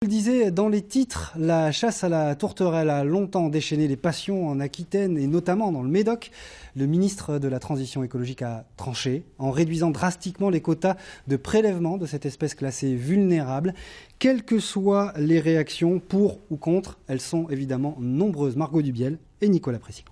Je le disais dans les titres, la chasse à la tourterelle a longtemps déchaîné les passions en Aquitaine et notamment dans le Médoc. Le ministre de la Transition écologique a tranché en réduisant drastiquement les quotas de prélèvement de cette espèce classée vulnérable. Quelles que soient les réactions pour ou contre, elles sont évidemment nombreuses. Margot Dubiel et Nicolas Pressicot.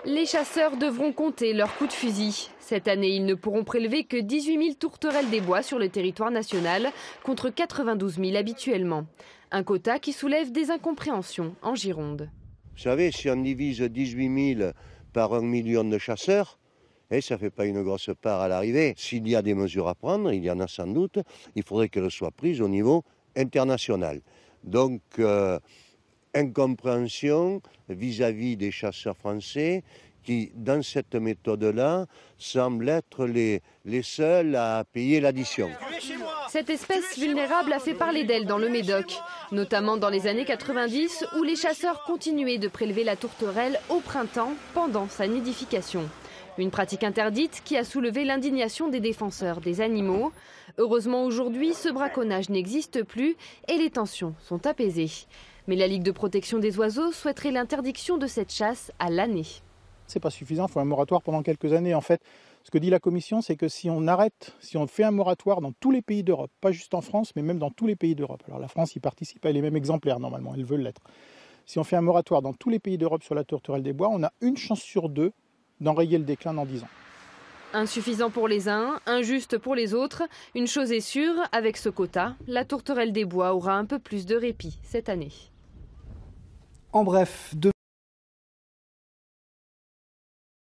Les chasseurs devront compter leurs coups de fusil. Cette année, ils ne pourront prélever que 18 000 tourterelles des bois sur le territoire national, contre 92 000 habituellement. Un quota qui soulève des incompréhensions en Gironde. Vous savez, si on divise 18 000 par 1 million de chasseurs, ça ne fait pas une grosse part à l'arrivée. S'il y a des mesures à prendre, il y en a sans doute, il faudrait qu'elles soient prises au niveau international. Donc, incompréhension vis-à-vis des chasseurs français qui, dans cette méthode-là, semblent être les seuls à payer l'addition. Cette espèce vulnérable a fait parler d'elle dans le Médoc, notamment dans les années 90 où les chasseurs continuaient de prélever la tourterelle au printemps pendant sa nidification. Une pratique interdite qui a soulevé l'indignation des défenseurs des animaux. Heureusement aujourd'hui, ce braconnage n'existe plus et les tensions sont apaisées. Mais la Ligue de protection des oiseaux souhaiterait l'interdiction de cette chasse à l'année. C'est pas suffisant, il faut un moratoire pendant quelques années. En fait, ce que dit la Commission, c'est que si on fait un moratoire dans tous les pays d'Europe, pas juste en France, mais même dans tous les pays d'Europe. Alors la France y participe, elle est même exemplaire normalement, elle veut l'être. Si on fait un moratoire dans tous les pays d'Europe sur la tourterelle des bois, on a une chance sur 2 d'enrayer le déclin dans 10 ans. Insuffisant pour les uns, injuste pour les autres. Une chose est sûre, avec ce quota, la tourterelle des bois aura un peu plus de répit cette année. En bref,